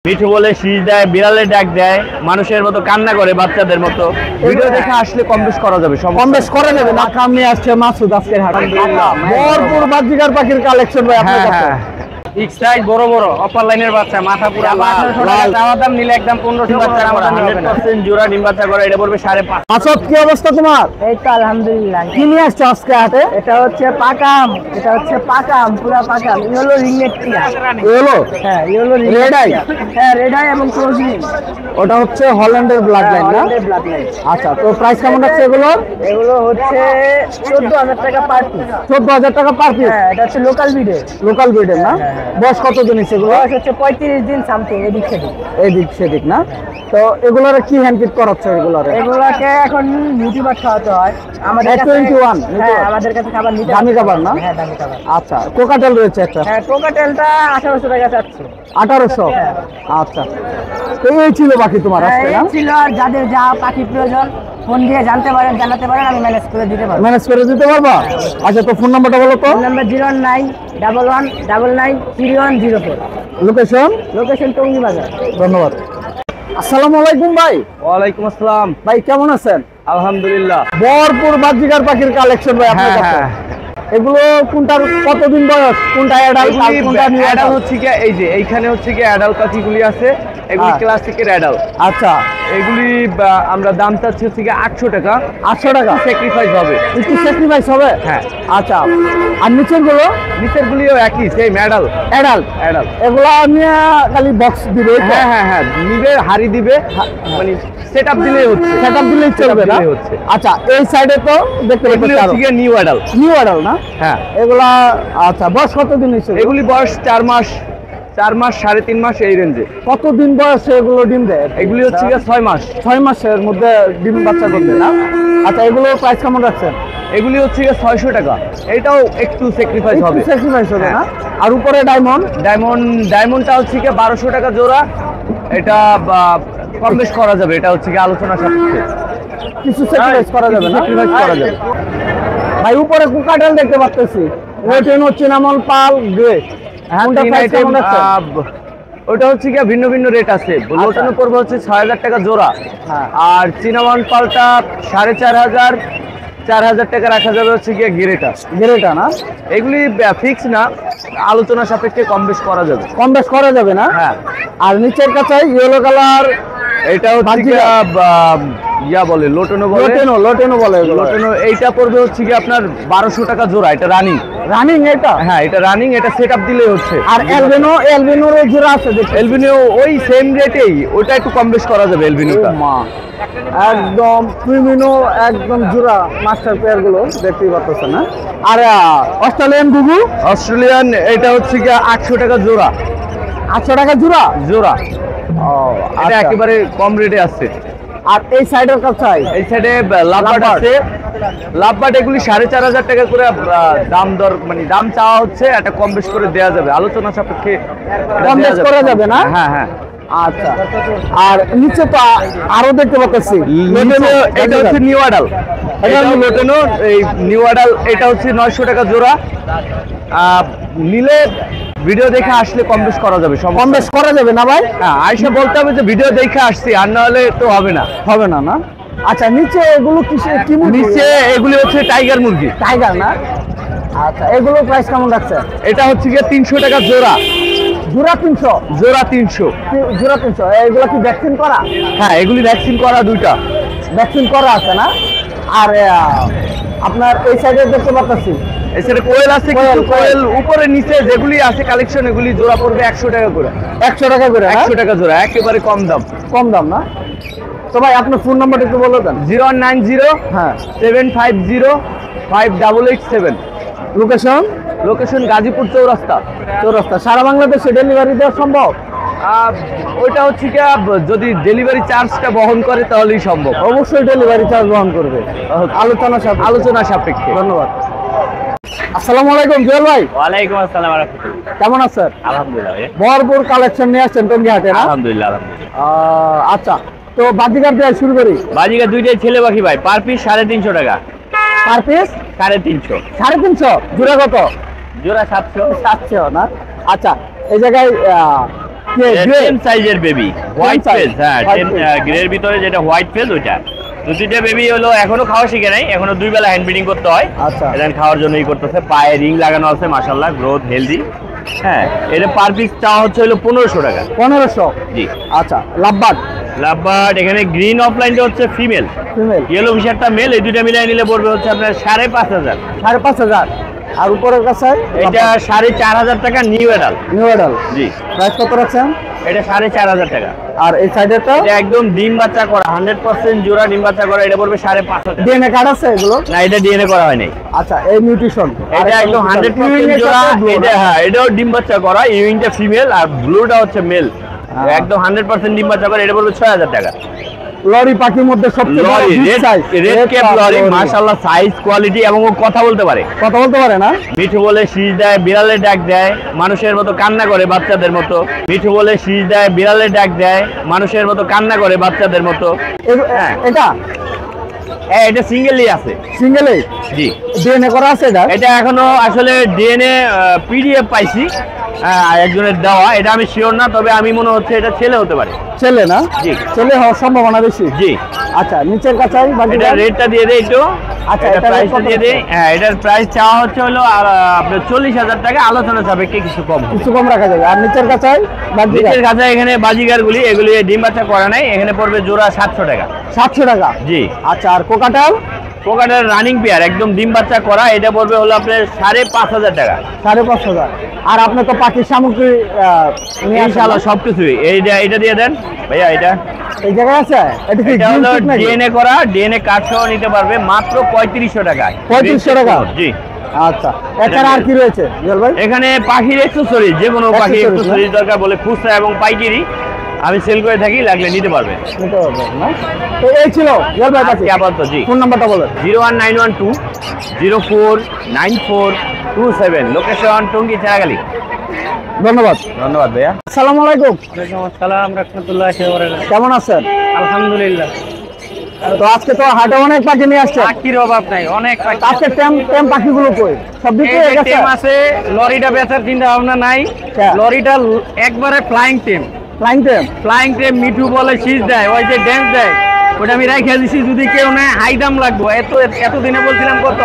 মিঠু বলে শীষ দেয়, বিড়ালের ডাক দেয়, মানুষের মতো কান্না করে বাচ্চাদের মতো। ভিডিও দেখে আসলে কম বেশ করা যাবে, কম বেশ করা যাবে। নাকাম নিয়ে আসছে মাসুদ আজকের হাটে ভরপুর বাজিকার পাখির কালেকশন ভাই আপনার কাছে। ঠিক সাইজ বড় বড় অপার লাইনের বাচ্চা, মাথা পুরো লাল। চাওয়া দাম নিলে একদম 1500 বাচ্চা করা, 100% জোড়া ডিম বাচ্চা করা, এটা পড়বে 5.5। মাসুদ কি অবস্থা তোমার? এই তো আলহামদুলিল্লাহ। কি নিয়ে আসছো আজকে হাটে? এটা হচ্ছে পাকাম, পুরা পাকাম। ইয়েলো রিংনেট টিয়া। ইয়েলো? হ্যাঁ, ইয়েলো রেড আই? হ্যাঁ, রেড আই এবং ক্লোজিং। ওটা হচ্ছে হল্যান্ডের ব্লাড লাইন না? হল্যান্ডের ব্লাড লাইন। আচ্ছা, তো প্রাইস কেমন আছে এগুলো? এগুলো হচ্ছে 14000 টাকা পার পিস। 14000 টাকা পার পিস? হ্যাঁ, এটা হচ্ছে লোকাল ব্রিডের। লোকাল ব্রিডের না? বয়স কত দিন এগুলো? বয়স হচ্ছে 35 দিন সামথিং, এদিক সেদিক। এদিক সেদিক না? তো এগুলোর কি হ্যান্ড ফিট করাচ্ছে এগুলোর? এগুলোকে এখন নিউট্রিবাট খাওয়াতে হয় আমাদের কাছে। 21 হ্যাঁ, আমাদের কাছে খাবার নিতে দামি খাবার না? হ্যাঁ, দামি খাবার। আচ্ছা, কোকাটেল রয়েছে একটা? হ্যাঁ, কোকাটেলটা 1800 টাকা চাচ্ছি। 1800? আচ্ছা, তো এই ছিল বাকি তোমার আজকে না? এই ছিল, আর যাদের যা পাখি প্রয়োজন ফোন দিয়ে জানতে পারেন, জানাতে পারেন, আমি ম্যানেজ করে দিতে পারবো। ম্যানেজ করে দিতে পারবা? আচ্ছা, তো ফোন নাম্বারটা বলো তো। Phone number 09111993104। লোকেশন টঙ্গী বাজার। ধন্যবাদ। আসসালামু আলাইকুম ভাই। ওয়ালাইকুম আসসালাম। ভাই কেমন আছেন? আলহামদুলিল্লাহ। ভরপুর বাজিকার পাখির কালেকশন ভাই আপনার কাছে। এগুলো কোনটার কতদিন বয়স, কোনটা অ্যাডাল্ট আর কোনটা নিউ অ্যাডাল্ট হচ্ছে কি, এই যে এইখানে হচ্ছে কি অ্যাডাল্ট পাখিগুলি আছে, এগুলি ক্লাসিকের অ্যাডাল্ট। আচ্ছা, এগুলি আমরা দাম চাচ্ছি হচ্ছে কি 800 টাকা। 800 টাকা স্যাক্রিফাইস হবে, একটু স্যাক্রিফাইস হবে? হ্যাঁ। আচ্ছা, আর নিচের গুলো? নিচের গুলিও একই, সেম অ্যাডাল্ট। অ্যাডাল্ট এগুলা নিয়ে খালি বক্স দিবে? হ্যাঁ হ্যাঁ হ্যাঁ, নিবে, হাড়ি দিবে, মানে সেটআপ দিলেই হচ্ছে, সেটআপ দিলেই চলবে না? হচ্ছে। আচ্ছা, এই সাইডে তো দেখতে এগুলি পাচ্ছি হচ্ছে কি নিউ অ্যাডাল্ট। নিউ অ্যাডাল্ট না? হ্যাঁ। এগুলা আচ্ছা, বয়স কতদিন হয়েছে? এগুলি বয়স 4 মাস, 3.5 মাস এই রেঞ্জে। কতদিন বয়সে এগুলো ডিম দেয়? এগুলি হচ্ছে কি 6 মাস। 6 মাসের মধ্যে ডিম বাচ্চা করবে না? আচ্ছা, এগুলো প্রাইস কেমন রাখছেন? এগুলি হচ্ছে কি 600 টাকা। এটাও একটু স্যাক্রিফাইস হবে, স্যাক্রিফাইস হবে না? হ্যাঁ। আর উপরে ডায়মন্ডটা হচ্ছে কি 1200 টাকা জোড়া। এটা কম বেশ করা যাবে, এটা হচ্ছে কি আলোচনা সাপেক্ষে। কিছু স্যাক্রিফাইস করা যাবে না? স্যাক্রিফাইস করা যাবে। ভাই, উপরে কোকাটেল দেখতে পাচ্ছি, ওইটা চিনামল পাল গ্রে। কোনটা প্রাইস কেমন রাখছেন? ওটা হচ্ছে কি ভিন্ন ভিন্ন রেট আছে। লোটানো পড়বে হচ্ছে 6000 টাকা জোড়া, আর চিনামন পালটা 4500, 4000 টাকা রাখা যাবে হচ্ছে কি গেরেটা না? এগুলি ফিক্স না, আলোচনা সাপেক্ষে কম বেশ করা যাবে। কম বেশ করা যাবে না? হ্যাঁ। আর নিচের কাছে ইয়েলো কালার, এটা হচ্ছে কি ইয়া বলে, লোটনো বলে। লোটনো এইটা পড়বে হচ্ছে কি আপনার 1200 টাকা জোড়া। এটা রানিং এটা? হ্যাঁ, এটা রানিং, এটা সেটআপ দিলেই হচ্ছে। আর এলবিনোর জোড়া আছে? এলবিনো ওই সেম রেটেই, ওটা একটু কম বেশ করা যাবে এলবিনোটা। একদম প্রিমিনো, একদম জোড়া মাস্টার পেয়ার গুলো দেখতেই পাচ্ছেন না? আর অস্ট্রেলিয়ান গুগু? অস্ট্রেলিয়ান এটা হচ্ছে কি 800 টাকা জোড়া। 800 টাকা জোড়া? এটা একেবারে কম রেটে আছে। আর এই সাইডের কাছে? এই সাইডে লাভবার্ড আছে। লাভবার্ড এগুলি 4500 টাকা করে দাম দর, মানে দাম চাওয়া হচ্ছে, এটা কম বেশ করে দেওয়া যাবে, আলোচনা সাপেক্ষে কম বেশ করা যাবে না? হ্যাঁ হ্যাঁ। আচ্ছা, আর নিচে তো আরো দেখতে পাচ্ছি, এটা হচ্ছে নিউ অ্যাডাল। এটা লোটেনো, এই নিউ অ্যাডাল, এটা হচ্ছে 900 টাকা জোড়া। নিলে ভিডিও দেখে আসলে কম বেশ করা যাবে। কম বেশ করা যাবে না ভাই? হ্যাঁ, আইসা বলতে হবে যে ভিডিও দেখে আসছি, আর না হলে তো হবে না। না? আচ্ছা, নিচে এগুলো কি নিচে এগুলি হচ্ছে টাইগার মুরগি। টাইগার না? আচ্ছা, এগুলো প্রাইস কেমন রাখছে? এটা হচ্ছে গিয়ে 300 টাকা জোড়া। জোড়া 300? জোড়া 300। জোড়া 300। এগুলো কি ভ্যাকসিন করা? হ্যাঁ, এগুলি ভ্যাকসিন করা, দুইটা ভ্যাকসিন করা আছে না? আর আপনার এই সাইডে দেখতে পাচ্ছি এই সাইডে কোয়েল আছে, কিছু কোয়েল উপরে নিচে যেগুলি আছে কালেকশন, এগুলি জোড়া পড়বে 100 টাকা করে। 100 টাকা করে? 100 টাকা জোড়া, একেবারে কম দাম না? তো ভাই, আপনার ফোন নাম্বারটা একটু বলে দেন। 090 হ্যাঁ 750 5887। লোকেশন গাজীপুর চৌরাস্তা। সারা বাংলাদেশে ডেলিভারি দেওয়া সম্ভব? ওইটা হচ্ছে কি, যদি ডেলিভারি চার্জটা বহন করে তাহলেই সম্ভব। অবশ্যই ডেলিভারি চার্জ বহন করবে, আলোচনা সাপেক্ষে। ধন্যবাদ। আসসালামু আলাইকুম জুয়েল ভাই। ওয়ালাইকুম আসসালাম ওয়া রাহমাতুল্লাহ। কেমন আছেন? আলহামদুলিল্লাহ ভাই। ভরপুর কালেকশন নিয়ে আসছেন টঙ্গী হাটে না? আলহামদুলিল্লাহ। আচ্ছা, তো বাজিকার দিয়ে শুরু করি। বাজিকার দুইটাই ছেলে পাখি ভাই, পার পিস 350 টাকা। Per piece 350? 350? জোড়া কত? জোড়া 700 না? আচ্ছা, এই জায়গায় 10 সাইজের বেবি, হোয়াইট size? ফেস। হ্যাঁ, White 10 face। গ্রের ভিতরে যেটা হোয়াইট ফেস ওইটা। দুইটা বেবি হলো এখনো খাওয়া শিখে নাই, এখনো 2 বেলা হ্যান্ড ব্রিডিং করতে হয়। আচ্ছা। এটা খাওয়ার জন্যই করতেছে। পায়ে রিং লাগানো আছে, মাশাআল্লাহ, গ্রোথ হেলদি। হ্যাঁ, এটা পার পিস চাওয়া হচ্ছে হলো 1500 টাকা। 1500। জি। আচ্ছা, লাভবার্ড লাভবার্ড এখানে গ্রিন অফলাইনটা হচ্ছে ফিমেল, ফিমেল ইয়েলো ফিশারটা মেল। এই দুইটা মিলাই নিলে পড়বে হচ্ছে আপনার 5500। 5500। আর উপরের কাছে এটা 4500 টাকা নিউ অ্যাডাল্ট। New adult. জি। প্রাইস কত রাখছেন? এটা 4500 টাকা। আর এই সাইডেরটা এটা একদম ডিম বাচ্চা করা, 100% জোড়া ডিম বাচ্চা করা। এটা পড়বে 5500 টাকা। ডিএনএ কার্ড আছে এগুলো? না, এটা ডিএনএ করা হয় নাই। আচ্ছা, এই নিউট্রিশন এটা একদম 100% জোড়া। এটা হ্যাঁ, এটাও ডিম বাচ্চা করা। ইউইংটা ফিমেল আর ব্লুটা হচ্ছে মেল। একদম 100% ডিম বাচ্চা করা। এটা পড়বে 6000 টাকা। লরি পাখির মধ্যে সবচেয়ে বড় lory, big size red cap lory, মাশাআল্লাহ, সাইজ কোয়ালিটি এবং ও কথা বলতে পারে। কথা বলতে পারে না? মিঠু বলে শীষ দেয়, বিড়ালের ডাক দেয়, মানুষের মতো কান্না করে বাচ্চাদের মতো। মিঠু বলে শীষ দেয়, বিড়ালের ডাক দেয়, মানুষের মতো কান্না করে বাচ্চাদের মতো। হ্যাঁ। এটা হ্যাঁ, এটা সিঙ্গেলই আছে। সিঙ্গেলে জি। ডিএনএ করা আছে এটা? এটা এখনো আসলে ডিএনএ পিডিএফ পাইছি একজনের দেওয়া। এটা আমি শিওর না, তবে আমি মনে হচ্ছে এটা ছেলে হতে পারে। ছেলে না? জি। ছেলে হওয়ার সম্ভাবনা বেশি। জি। আচ্ছা, নিচের কাছাই বাকি এটা রেটটা দিয়ে দেই একটু। আচ্ছা, এটা এটার প্রাইসটা কত দিয়ে দেই। আছে? হ্যাঁ, এটার প্রাইস চাওয়া হচ্ছে হলো আর আপনার 40000 টাকা। আলোচনা সাপেক্ষে কিছু কম হবে। কিছু কম রাখা যাবে। আর নিচের কাছাই বাকি নিচের কাছে এখানে বাজিগারগুলি, এগুলি ডিম বাচ্চা করা নাই। এখানে পড়বে জোড়া 700 টাকা। 700 টাকা। জি। আচ্ছা, আর কোকাটাল? কোকাটার রানিং পেয়ার, একদম ডিম বাচ্চা করা। এটা পড়বে হলো আপনার 5500 টাকা। 5500। আর আপনি তো পাখির সামগ্রী নিয়ে আসেন ইনশাআল্লাহ না? সবকিছুই। এটা দিয়ে দেন ভাইয়া। এটা এই জায়গায় আছে? এটা কি এটা green হলো tick নাকি? ডিএনএ করা, ডিএনএ কার্ড সহ নিতে পারবে মাত্র 3500 টাকায়। 3500 টাকা? জি। আচ্ছা, এছাড়া আর কি রয়েছে জল ভাই? এখানে পাখির অ্যাকসেসরিজ, যে কোনো পাখির Accessories, অ্যাকসেসরিজ দরকার বলে খুচরা এবং পাইকারি আমি সেল করে থাকি, লাগলে নিতে পারবে। নিতে পারবেন না? তো এই ছিল জল ভাই পাখি। আপাতত জি। ফোন নাম্বারটা বলেন। 01912 049427, লোকেশন টঙ্গী চারাগালি। ধন্যবাদ। ধন্যবাদ ভাইয়া। আসসালামু আলাইকুম। আসসালাম রাহমাতুল্লাহি ওয়া বারাকাতুহু। কেমন আছেন? আলহামদুলিল্লাহ। তো আজকে তো হাটে অনেক পাখি নিয়ে আসছেন। পাখির অভাব নাই, অনেক পাখি। আজকে টেম পাখিগুলো কই? সব বিক্রি হয়ে গেছে? টেম আছে, লরিটা বেচার চিন্তা ভাবনা নাই। হ্যাঁ। লরিটা একবারে flying tame. Flying tame? Flying tame Mithu বলে শীষ দেয়, ওই যে ড্যান্স দেয়, ওটা আমি রাইখা দিছি। যদি কেউ নেয় হাই দাম লাগবো। এতদিনে বলছিলাম কত?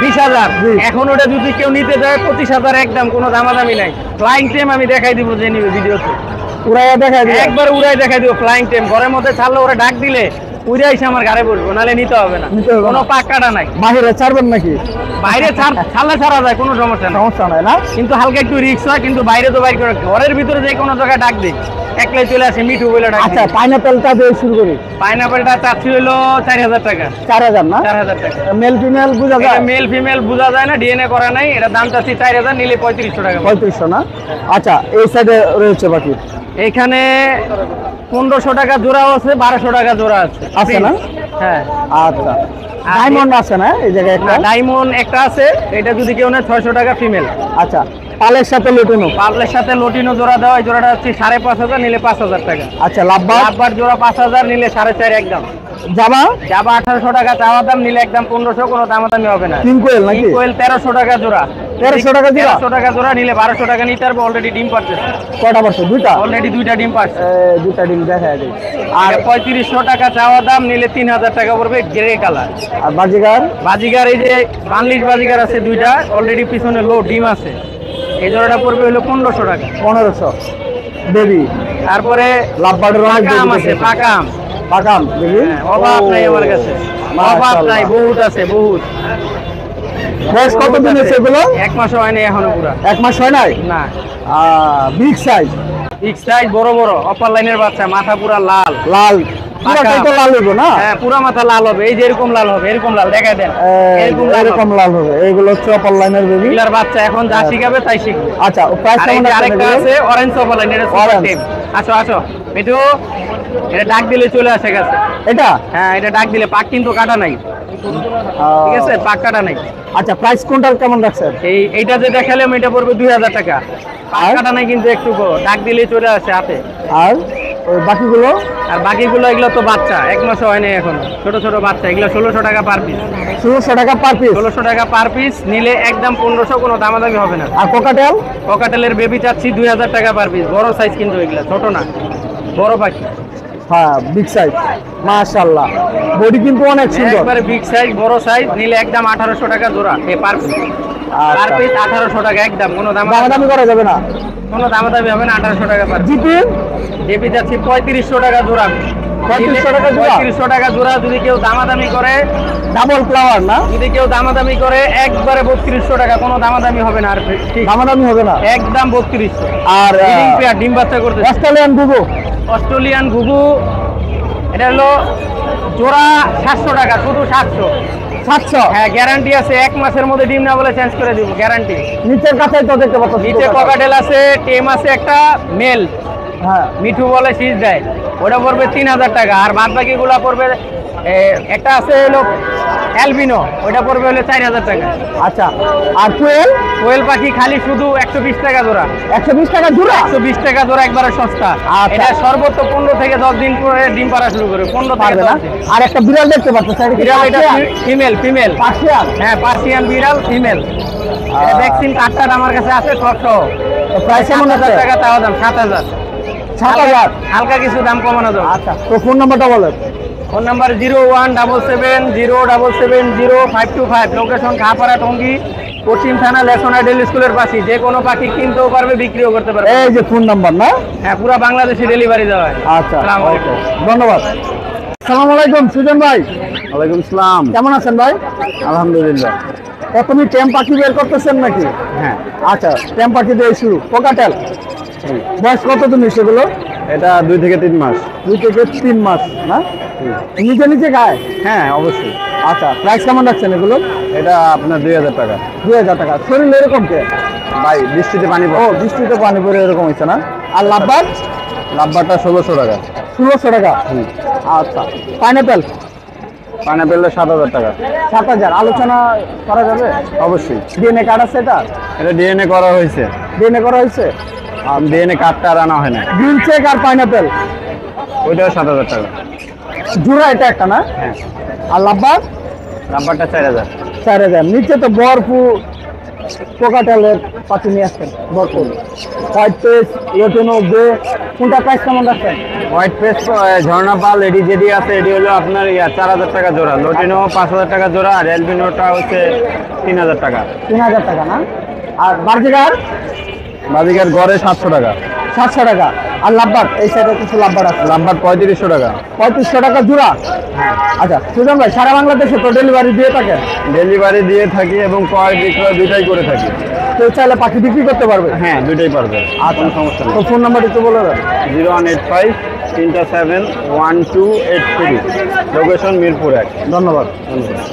20000। জি। এখন ওটা যদি কেউ নিতে যায় 25000 একদম, কোনো দামাদামি নাই। ফ্লাইং টেম আমি দেখাই দিব যে নিবে ভিডিওতে। উড়াইয়া দেখাই দিবেন? একবার উড়াই দেখাই দিব ফ্লাইং টেম। ঘরের মধ্যে ছাড়লে ওরা ডাক দিলে উড়ে এসে আমার ঘরে পড়বো, নাহলে নিতে হবে না। নিতে হবে না। কোনো পাক্কাটা নাই। বাহিরে ছাড়বেন নাকি? বাইরে ছাড়লে ছাড়া যায়, কোনো সমস্যা না। সমস্যা নাই না? কিন্তু হালকা একটু রিস্ক হয়, কিন্তু বাইরে তো বাইরে করে। ঘরের ভিতরে যে কোনো জায়গায় ডাক দিই, একলাই চলে আসে মিঠু বলে ডাক। আচ্ছা, পাইনাপেলটা দিয়ে শুরু করি। পাইনাপেলটা চাচ্ছি হলো 4000 টাকা। 4000 না? 4000 টাকা। মেল ফিমেল বুঝা যায়? মেল ফিমেল বোঝা যায় না, ডিএনএ করা নাই। এটা দাম চাচ্ছি 4000, নিলে 3500 টাকা। 3500 না? আচ্ছা, এই সাইডে রয়েছে বাকি। এখানে 1500 টাকা জোড়াও আছে, 1200 টাকা জোড়া আছে। আছে না? হ্যাঁ। আচ্ছা, ডায়মন্ড আছে না এই জায়গায় একটা? ডায়মন্ড একটা আছে, এটা যদি কেউ নেয় 600 টাকা ফিমেল। আচ্ছা, পালের সাথে লুটিনো? পাবলের সাথে লটিনো জোড়া দেওয়া, এই জোড়াটা হচ্ছে 5500, নিলে 5000 টাকা। আচ্ছা, লাভবার্ড? লাভবার জোড়া 5000, নিলে 4.5 একদম। জাবা? যাবা 1800 টাকা চাওয়া দাম, নিলে একদম 1500, কোনো দামাদামি হবে না। কিং কোয়েল নাকি? কোয়েল 1300 টাকা জোড়া। 1300 টাকা জোড়া? 1300 টাকা জোড়া, নিলে 1200 টাকা নিতে পারবো। অলরেডি ডিম পারতেছে। কয়টা পারছে? দুইটা? অলরেডি 2টা ডিম পারছে। দুইটা ডিম দেখা যায়। আর 3500 টাকা চাওয়া দাম, নিলে 3000 টাকা পড়বে, গ্রে কালার। আর বাজিগার? বাজিগার এই যে বাংলিশ বাজিগার আছে দুইটা, অলরেডি পিছনে লো ডিম আছে। এই জোড়াটা পড়বে হলো 1500 টাকা। 1500 বেবি। তারপরে লাভবার্ডের অনেক পাকা আম baby আছে, দেখেছি। পাকা আম। পাকাম বেবি? হ্যাঁ, অভাব নাই আমার কাছে, অভাব নাই, বহুত আছে, বহুত। বয়স কত দিন হয়েছে এগুলো? 1 মাস হয়নি এখনো পুরা। 1 মাস হয় নাই? না। Big size? বিগ সাইজ, বড় বড়, অপার লাইনের বাচ্চা, মাথা পুরা লাল। লাল? পুরাটাই তো লাল হইব না? হ্যাঁ, পুরা মাথা লাল হবে। এই যে এরকম লাল হবে, এরকম লাল দেখাই দেন। এরকম লাল হবে। এইগুলো হচ্ছে অপার লাইনের বেবি। এগুলার বাচ্চা এখন যা শিখাবে তাই শিখবে। আচ্ছা, প্রাইস আর এই কেমন যে আছে? আরেকটা আছে অরেঞ্জ অপার লাইন, এটা সুপার Orange। টেম। আসো আসো মিঠু, এটা ডাক দিলে চলে আসে গেছে। এটা? হ্যাঁ, এটা ডাক দিলে। পাক কিন্তু কাটা নাই, ঠিক আছে? পাক কাটা নাই। আচ্ছা, প্রাইস কোনটার কেমন রাখছেন? এইটা যে দেখালাম, এটা পড়বে 2000 টাকা। পাক কাটা নাই কিন্তু, একটু ডাক দিলে চলে আসে হাতে। আর ওই বাকিগুলো আর বাকিগুলো এগুলো তো বাচ্চা, 1 মাসও হয়নি এখন, ছোট ছোট বাচ্চা, এগুলো 1600 টাকা পার পিস। 1600 টাকা পার পিস। 1600 টাকা পার পিস নিলে একদম 1500, কোনো দামাদামি হবে না। আর কোকাটেল? ককাটেলের বেবি চাচ্ছি 2000 টাকা পার পিস। বড় সাইজ কিন্তু এগুলা, ছোট না, বড় পাখি। হ্যাঁ, বিগ সাইজ, মাশাআল্লাহ। বডি কিন্তু অনেক সুন্দর। একবারে বিগ সাইজ, বড় সাইজ নিলে একদম 1800 টাকা জোড়া পার পিস। পার পিস 1800 টাকা একদম, কোনো দামাদামি করা যাবে না। কোনো দামাদামি হবে না, 1800 টাকা পার। জিপি? জিপি যাচ্ছি 3500 টাকা জোড়া। 3500 টাকা জোড়া? 3500 টাকা জোড়া। যদি কেউ দামাদামি করে, ডাবল ফ্লাওয়ার না? যদি কেউ দামাদামি করে একবারে 3200 টাকা, কোনো দামাদামি হবে না। আর ঠিক দামাদামি হবে না একদম 3200। আর ব্রিডিং পেয়ার, ডিম বাচ্চা করতে। অস্ট্রেলিয়ান গুগু? অস্ট্রেলিয়ান ঘুঘু এটা হলো জোড়া 700 টাকা, শুধু 700। 700? হ্যাঁ, গ্যারান্টি আছে, 1 মাসের মধ্যে ডিম না বলে চেঞ্জ করে দিব, গ্যারান্টি। নিচের কাছেই তো দেখতে পাচ্ছ। নিচে ককাটেল আছে, টেম আছে একটা মেল, হ্যাঁ, মিঠু বলে শীষ দেয়, ওটা পড়বে 3000 টাকা। আর বাদ বাকি গুলা পড়বে, একটা আছে হলো অ্যালবিনো, ওটা পড়বে হলো 4000 টাকা। আচ্ছা। আর কোয়েল? কোয়েল পাখি খালি শুধু 120 টাকা জোড়া। 120 টাকা জোড়া? 120 টাকা জোড়া, একবারে সস্তা। আচ্ছা। এটা সর্বোচ্চ 15 থেকে 10 দিন পরে ডিম পাড়া শুরু করে, 15 থেকে পারবে না? 10 দিন। আর একটা বিড়াল দেখতে পাচ্ছ, বিড়াল এটা ফিমেল, ফিমেল। পার্সিয়ান? হ্যাঁ, পার্সিয়ান বিড়াল, ফিমেল। ভ্যাকসিন কার্ডটা আমার কাছে আছে, সব সহ। প্রাইস কেমন আছে? 7000 টাকা তাও দাম, 7000। 7000? হালকা কিছু দাম কমানো যাবে। আচ্ছা, তো ফোন নাম্বারটা বলেন। Phone number 01770072525, location Khapara, Tongi, পশ্চিম থানা, লেসনা ডেলি স্কুলের পাশে। যে কোনো পাখি কিনতেও পারবে, বিক্রিও করতে পারবে। এই যে ফোন নাম্বার না? হ্যাঁ, পুরো বাংলাদেশে ডেলিভারি দেওয়া হয়। আচ্ছা, আসসালামু আলাইকুম। ওকে, ধন্যবাদ। আসসালামু আলাইকুম সুজন ভাই। ওয়ালাইকুম সালাম। কেমন আছেন ভাই? আলহামদুলিল্লাহ। তুমি টেম পাখি বের করতেছেন নাকি? হ্যাঁ, আচ্ছা, টেম পাখি দিয়ে শুরু। কোকাটেল বয়স কত তুমি সেগুলো? এটা 2 থেকে 3 মাস। 2 থেকে 3 মাস না? নিজে নিজে খায়? হ্যাঁ, অবশ্যই। আচ্ছা, প্রাইস কেমন রাখছেন এগুলো? এটা আপনার 2000 টাকা। 2000 টাকা। শরীর এরকম কে ভাই, বৃষ্টিতে পানি ও, বৃষ্টিতে পানি পড়ে এরকম হয়েছে না? আর লাভবার? লাভবারটা 1600 টাকা। 1600 টাকা। আচ্ছা, পাইনাপেল? পাইনাপেলটা 7000 টাকা। 7000। আলোচনা করা যাবে? অবশ্যই। ডিএনএ কার্ড আছে এটা? এটা ডিএনএ করা হয়েছে। ডিএনএ করা হয়েছে? ডিএনএ কার্ডটা আর আনা হয় না। গ্রিন চেক আর পাইনাপেল ওইটাও 7000 টাকা। জোড়া এটা একটা না? হ্যাঁ। আর লাভবার? লাভবারটা 4000। 4000। নিচে তো ভরপুর কোকাটেলের পাখি নিয়ে আসছেন, ভরপুর। হোয়াইট পেস, ইয়েটিনো, গ্রে, কোনটা প্রাইস কেমন রাখছেন? হোয়াইট পেস, ঝর্ণা পাল, এডি যেডি আছে, এডি হলো আপনার 4000 টাকা জোড়া। লোটিনো 5000 টাকা জোড়া। আর অ্যালবিনোটা হচ্ছে 3000 টাকা। 3000 টাকা না? আর বার্জিগার? বাজিকার গড়ে 700 টাকা। 700 টাকা। আর লাভবার? এই সাইডে কিছু লাভবার আছে। লাভবার 3500 টাকা। 3500 টাকা জোড়া? আচ্ছা সুজন ভাই, সারা বাংলাদেশে তো ডেলিভারি দিয়ে থাকেন? ডেলিভারি দিয়ে থাকি এবং ক্রয় বিক্রয় দুটাই করে থাকি। কেউ চাইলে পাখি বিক্রি করতে পারবে? হ্যাঁ, দুটাই পারবে। আর কোনো সমস্যা নেই। তো ফোন নাম্বার একটু বলে দেন। 0185 377 1283, লোকেশন মিরপুর 1। ধন্যবাদ। ধন্যবাদ।